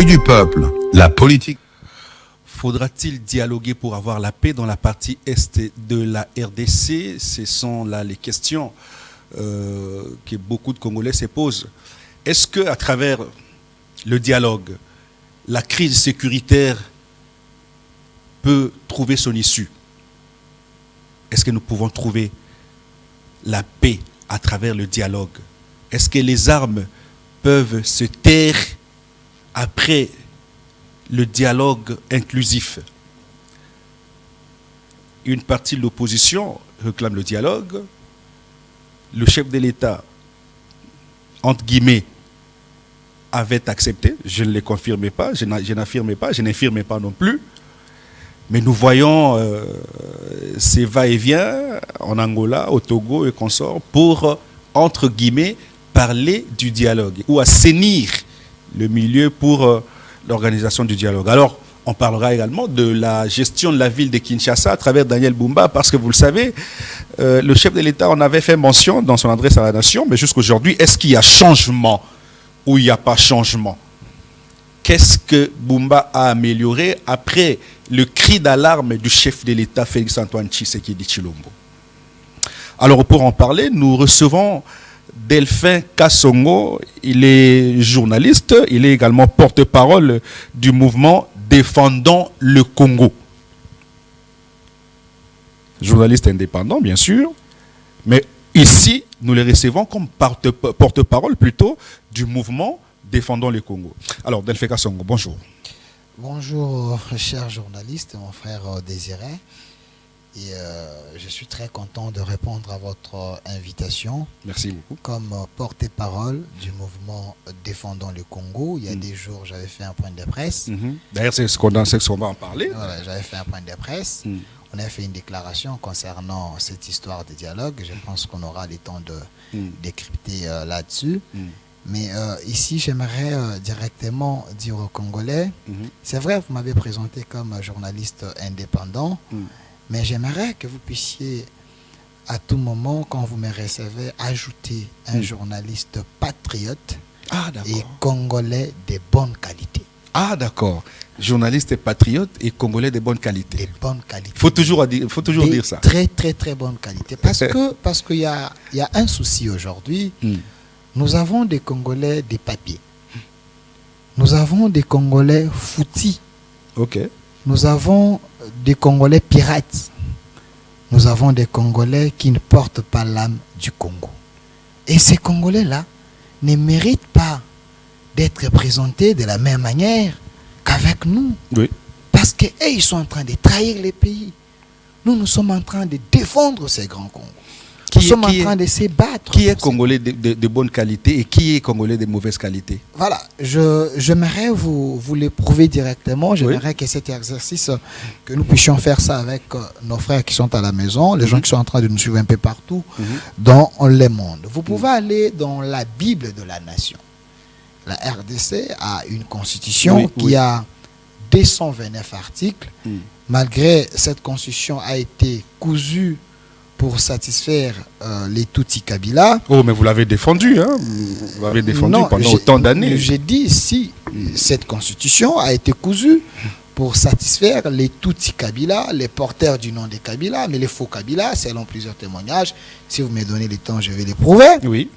l'œil du peuple, la politique. Faudra-t-il dialoguer pour avoir la paix dans la partie est de la RDC? Ce sont là les questions que beaucoup de Congolais se posent. Est-ce qu'à travers le dialogue, la crise sécuritaire peut trouver son issue? Est-ce que nous pouvons trouver la paix à travers le dialogue? Est-ce que les armes peuvent se taire après le dialogue inclusif? Une partie de l'opposition réclame le dialogue. Le chef de l'État, entre guillemets, avait accepté. Je ne le confirmais pas, je n'affirmais pas, je n'infirmais pas non plus. Mais nous voyons ces va-et-vient en Angola, au Togo et consorts pour, entre guillemets, parler du dialogue ou assainir le milieu pour l'organisation du dialogue. Alors, on parlera également de la gestion de la ville de Kinshasa à travers Daniel Bumba, parce que vous le savez, le chef de l'État en avait fait mention dans son adresse à la nation, mais jusqu'aujourd'hui, est-ce qu'il y a changement ou il n'y a pas changement? Qu'est-ce que Bumba a amélioré après le cri d'alarme du chef de l'État, Félix-Antoine Tshisekedi Tshilombo? Alors, pour en parler, nous recevons Delphin Kassongo. Il est journaliste, il est également porte-parole du mouvement Défendons le Congo. Journaliste indépendant, bien sûr, mais ici, nous le recevons comme porte-parole plutôt du mouvement Défendons le Congo. Alors, Delphin Kassongo, bonjour. Bonjour, cher journaliste, mon frère Désiré. Et je suis très content de répondre à votre invitation. Merci beaucoup. Comme porte-parole du mouvement Défendons le Congo, il y a des jours, j'avais fait un point de presse. D'ailleurs, c'est ce qu'on va en parler. Voilà, j'avais fait un point de presse. On a fait une déclaration concernant cette histoire de dialogue. Je pense qu'on aura le temps de décrypter là-dessus. Mais ici, j'aimerais directement dire aux Congolais, c'est vrai, vous m'avez présenté comme journaliste indépendant, mais j'aimerais que vous puissiez, à tout moment, quand vous me recevez, ajouter un journaliste patriote et congolais de bonne qualité. Ah, d'accord. Journaliste patriote et congolais de bonne qualité. De bonne qualité. Il faut toujours dire ça. Très, très, très bonne qualité. Parce qu'il y a un souci aujourd'hui. Nous avons des Congolais des papiers. Nous avons des Congolais foutis. Ok. Nous avons des Congolais pirates. Nous avons des Congolais qui ne portent pas l'âme du Congo. Et ces Congolais-là ne méritent pas d'être représentés de la même manière qu'avec nous. Oui. Parce qu'eux, ils sont en train de trahir les pays. Nous sommes en train de défendre ces grands Congos. Nous sommes en train de se battre. Qui est Congolais de bonne qualité et qui est Congolais de mauvaise qualité? Voilà, j'aimerais vous le prouver directement. J'aimerais que cet exercice, que nous puissions faire ça avec nos frères qui sont à la maison, les gens qui sont en train de nous suivre un peu partout dans le monde. Vous pouvez aller dans la Bible de la nation. La RDC a une constitution qui a 229 articles. Malgré cette constitution a été cousue pour satisfaire les Tutsi Kabila. Oh, mais vous l'avez défendu, hein? Vous l'avez défendu pendant autant d'années. J'ai dit si cette constitution a été cousue pour satisfaire les Tutsi Kabila, les porteurs du nom des Kabila, mais les faux Kabila, selon plusieurs témoignages. Si vous me donnez le temps, je vais les prouver. Oui.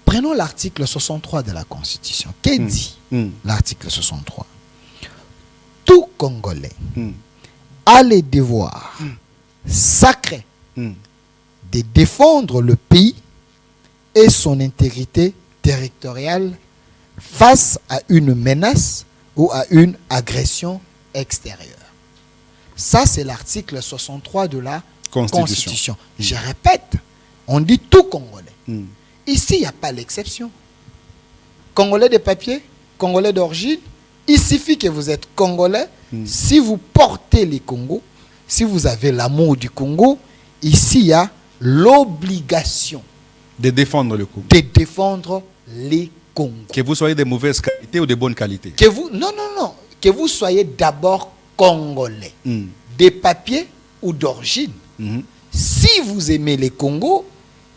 Prenons l'article 63 de la Constitution. Qu'est dit l'article 63? Tout Congolais a le devoir sacré de défendre le pays et son intégrité territoriale face à une menace ou à une agression extérieure. Ça, c'est l'article 63 de la Constitution. Je répète, on dit tout Congolais. Ici, il n'y a pas l'exception. Congolais de papier, Congolais d'origine, il suffit que vous êtes Congolais. Si vous portez les Congos, si vous avez l'amour du Congo, ici, il y a l'obligation de défendre le Congo. De défendre les Congos. Que vous soyez de mauvaise qualité ou de bonne qualité. Non. Que vous soyez d'abord Congolais. Des papiers ou d'origine. Si vous aimez les Congos,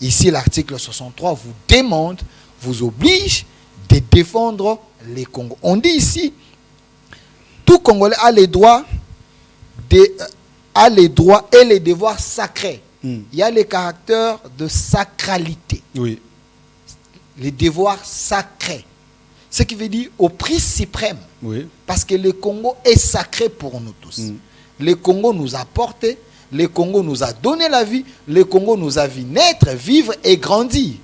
ici l'article 63 vous demande, vous oblige de défendre les Congos. On dit ici, tout Congolais a les droits, et les devoirs sacrés. Il y a les caractères de sacralité. Oui. Les devoirs sacrés. Ce qui veut dire au prix suprême. Oui. Parce que le Congo est sacré pour nous tous. Le Congo nous a portés, le Congo nous a donné la vie, le Congo nous a vu naître, vivre et grandir.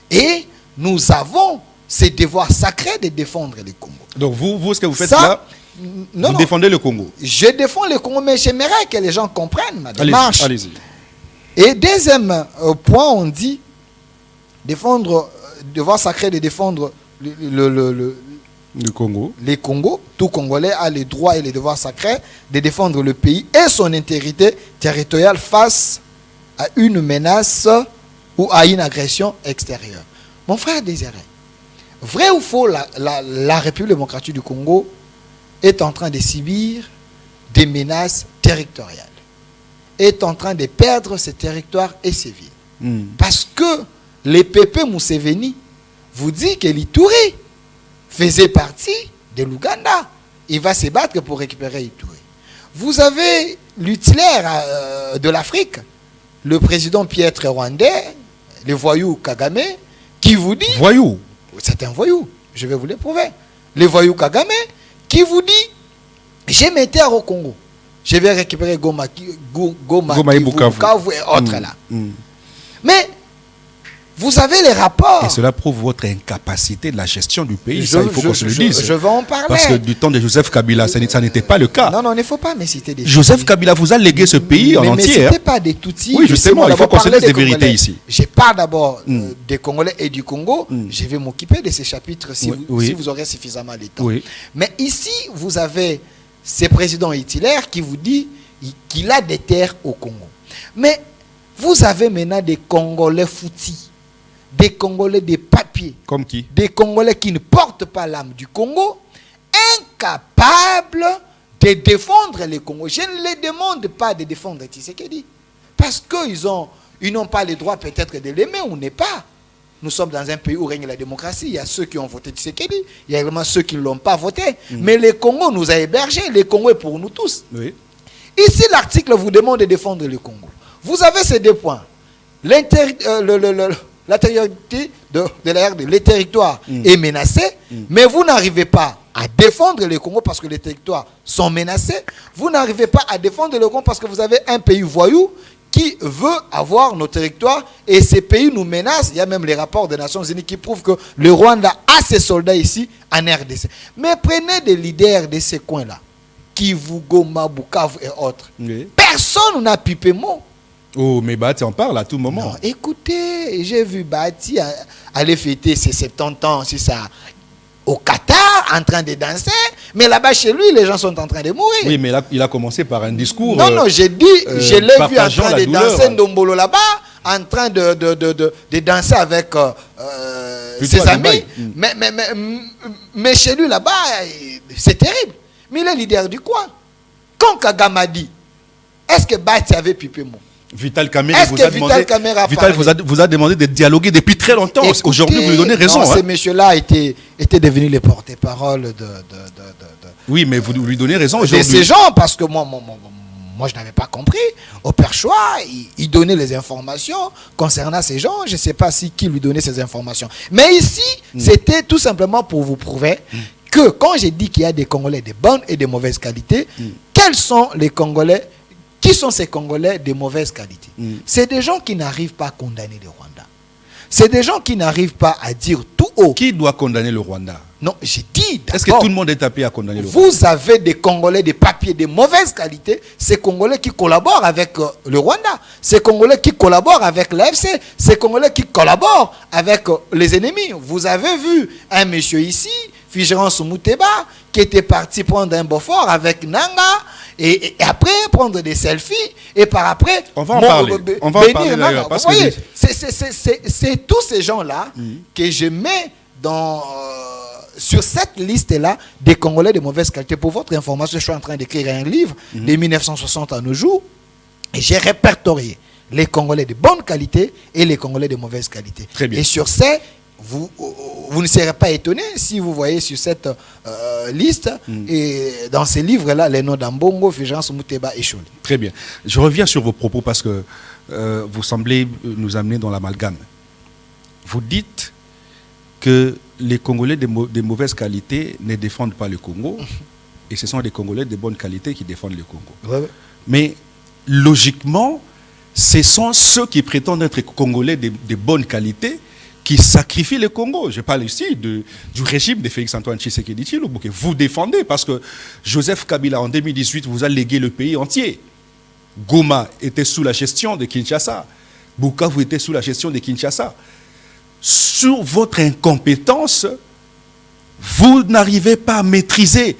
Et nous avons ce devoir sacré de défendre le Congo. Donc vous ce que vous faites là, vous défendez le Congo. Je défends le Congo, mais j'aimerais que les gens comprennent ma démarche. Allez-y. Et deuxième point, on dit défendre, devoir sacré de défendre le Congo. Les Congos, tout Congolais a les droits et les devoirs sacrés de défendre le pays et son intégrité territoriale face à une menace ou à une agression extérieure. Mon frère Désiré, vrai ou faux, la République démocratique du Congo est en train de subir des menaces territoriales, est en train de perdre ses territoires et ses villes. Parce que les Pépé Museveni vous dit que l'Ituri faisait partie de l'Ouganda. Il va se battre pour récupérer Ituri. Vous avez l'utilaire de l'Afrique, le président Piètre rwandais, le voyou Kagame, qui vous dit... Voyou? C'est un voyou, je vais vous le prouver. Le voyou Kagame, qui vous dit, j'ai mes terres au Congo. Je vais récupérer Goma et Bukavu et autres là. Mais vous avez les rapports. Et cela prouve votre incapacité de la gestion du pays. Il faut qu'on se le dise. Je vais en parler. Parce que du temps de Joseph Kabila, ça n'était pas le cas. Non, il ne faut pas me citer des Joseph Kabila vous a légué ce pays en entier. Mais ne pas des Tutsis. Oui, justement, il faut qu'on se dise des vérités ici. Je parle d'abord des Congolais et du Congo. Je vais m'occuper de ces chapitres si vous aurez suffisamment de temps. Mais ici, vous avez ce président Hitler qui vous dit qu'il a des terres au Congo. Mais vous avez maintenant des Congolais foutis, des Congolais des papiers. Comme qui? Des Congolais qui ne portent pas l'âme du Congo, incapables de défendre les Congos. Je ne les demande pas de défendre Tshisekedi, parce qu'ils n'ont pas le droit peut-être de l'aimer ou n'est pas. Nous sommes dans un pays où règne la démocratie. Il y a ceux qui ont voté Tshisekedi, il y a également ceux qui ne l'ont pas voté. Mais le Congo nous a hébergés, le Congo est pour nous tous. Oui. Ici, l'article vous demande de défendre le Congo. Vous avez ces deux points. L'intériorité de la RD, les territoires est menacé, mais vous n'arrivez pas à défendre le Congo parce que les territoires sont menacés. Vous n'arrivez pas à défendre le Congo parce que vous avez un pays voyou qui veut avoir nos territoires et ces pays nous menacent. Il y a même les rapports des Nations Unies qui prouvent que le Rwanda a ses soldats ici en RDC. Mais prenez des leaders de ces coins-là, Kivu, Goma, Bukavu et autres. Personne n'a pipé mot. Oh, mais Bati en parle à tout moment. Non, écoutez, j'ai vu Bati aller fêter ses 70 ans, c'est ça, au Qatar, en train de danser. Mais là-bas, chez lui, les gens sont en train de mourir. Oui, mais là, il a commencé par un discours. Non, j'ai dit, je l'ai vu en train de danser Ndombolo là-bas, en train de danser avec ses amis. Mais chez lui, là-bas, c'est terrible. Mais il est leader du coin. Quand Kagame a dit, est-ce que Bati avait pipé mot? Vital Kamerhe vous a demandé de dialoguer depuis très longtemps. Aujourd'hui, vous lui donnez raison. Non, ces messieurs-là étaient devenus les porte-parole de... Oui, mais vous lui donnez raison aujourd'hui. De ces gens, parce que moi je n'avais pas compris. Au Perchois, il donnait les informations concernant ces gens. Je ne sais pas qui lui donnait ces informations. Mais ici, c'était tout simplement pour vous prouver que quand j'ai dit qu'il y a des Congolais de bonne et de mauvaise qualité, quels sont les Congolais? Qui sont ces Congolais de mauvaise qualité? C'est des gens qui n'arrivent pas à condamner le Rwanda. C'est des gens qui n'arrivent pas à dire tout haut. Qui doit condamner le Rwanda? Non, j'ai dit d'abord. Est-ce que tout le monde est appelé à condamner le Rwanda? Vous avez des Congolais de papier de mauvaise qualité, ces Congolais qui collaborent avec le Rwanda, ces Congolais qui collaborent avec l'AFC, ces Congolais qui collaborent avec les ennemis. Vous avez vu un monsieur ici, Figérance Mouteba, qui était parti prendre un Beaufort avec Nanga, et après prendre des selfies, et par après... On va en parler. On va en parler d'ailleurs. Vous voyez, c'est tous ces gens-là que je mets sur cette liste-là des Congolais de mauvaise qualité. Pour votre information, je suis en train d'écrire un livre de 1960 à nos jours, et j'ai répertorié les Congolais de bonne qualité et les Congolais de mauvaise qualité. Très bien. Et sur ces, vous ne serez pas étonné si vous voyez sur cette liste et dans ces livres-là les noms d'Ambongo, Fulgence Muteba et Choli. Très bien. Je reviens sur vos propos parce que vous semblez nous amener dans l'amalgame. Vous dites que les Congolais de mauvaise qualité ne défendent pas le Congo et ce sont les Congolais de bonne qualité qui défendent le Congo. Ouais. Mais logiquement, ce sont ceux qui prétendent être Congolais de bonne qualité qui sacrifient le Congo. Je parle ici du régime de Félix-Antoine Tshisekedi Tshilombo que vous défendez parce que Joseph Kabila en 2018 vous a légué le pays entier. Goma était sous la gestion de Kinshasa. Bukavu était sous la gestion de Kinshasa. Sur votre incompétence, vous n'arrivez pas à maîtriser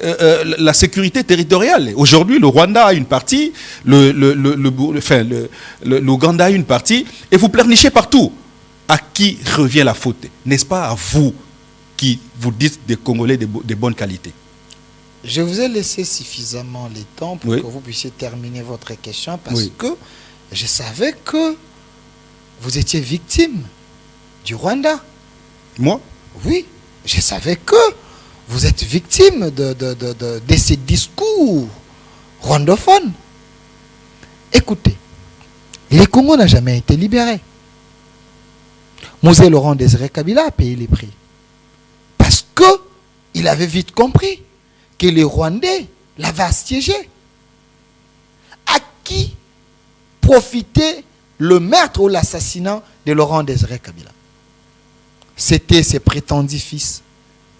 la sécurité territoriale. Aujourd'hui, le Rwanda a une partie, l'Ouganda a une partie, et vous pleurnichez partout. À qui revient la faute? N'est-ce pas à vous qui vous dites des Congolais de bonne qualité? Je vous ai laissé suffisamment le temps pour que vous puissiez terminer votre question parce que je savais que vous étiez victime du Rwanda. Moi? Oui, je savais que vous êtes victime de ces discours rwandophones. Écoutez, le Congo n'a jamais été libéré. Mosé Laurent Désiré Kabila a payé les prix. Parce qu'il avait vite compris que les Rwandais l'avaient assiégé. À qui profitait le meurtre ou l'assassinat de Laurent Désiré Kabila? C'était ses prétendus fils,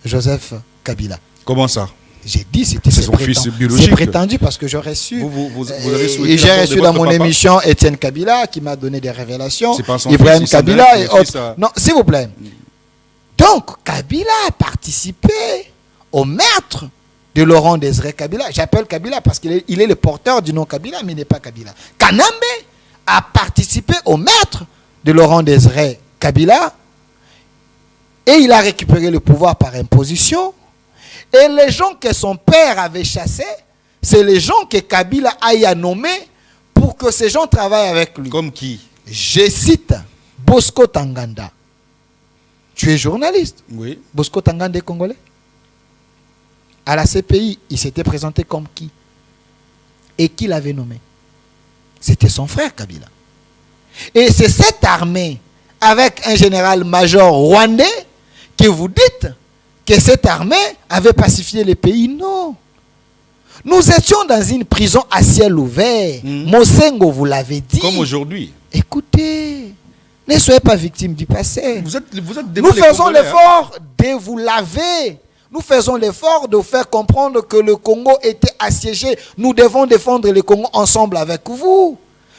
Joseph Kabila. Comment ça? J'ai dit c'était son fils biologique. C'est prétendu parce que j'ai reçu. Vous avez souhaité j'ai reçu dans mon émission Étienne Kabila qui m'a donné des révélations. C'est pas son Ibrahim fils, Kabila et autres. Non, s'il vous plaît. Donc Kabila a participé au meurtre de Laurent Désiré Kabila. J'appelle Kabila parce qu'il est le porteur du nom Kabila, mais il n'est pas Kabila. Kanambe a participé au meurtre de Laurent Désiré Kabila et il a récupéré le pouvoir par imposition. Et les gens que son père avait chassés, c'est les gens que Kabila a nommés pour que ces gens travaillent avec lui. Comme qui? Je cite Bosco Tanganda. Tu es journaliste? Oui. Bosco Tanganda est congolais? À la CPI, il s'était présenté comme qui? Et qui l'avait nommé? C'était son frère Kabila. Et c'est cette armée, avec un général-major rwandais, que vous dites que cette armée avait pacifié le pays. Non. Nous étions dans une prison à ciel ouvert. Mosengo vous l'avez dit. Comme aujourd'hui. Écoutez, ne soyez pas victime du passé. Vous êtes Nous faisons l'effort de vous laver. Nous faisons l'effort de vous faire comprendre que le Congo était assiégé. Nous devons défendre le Congo ensemble avec vous.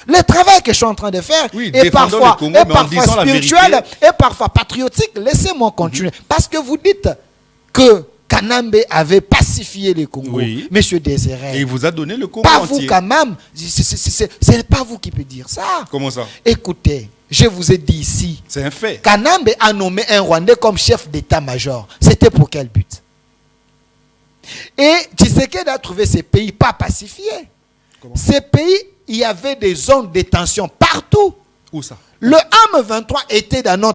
Le travail que je suis en train de faire est parfois, Congo, spirituel et parfois patriotique. Laissez-moi continuer. Parce que vous dites que Kanambe avait pacifié le Congo. Oui. Monsieur Désiré. Et il vous a donné le Congo pas entier. Vous quand même. Ce n'est pas vous qui peut dire ça. Comment ça? Écoutez, je vous ai dit ici. C'est un fait. Kanambe a nommé un Rwandais comme chef d'état-major. C'était pour quel but? Et Tshisekedi a trouvé ces pays pas pacifiés. Comment? Ces pays, il y avait des zones de détention partout. Où ça? Le M23 était dans notre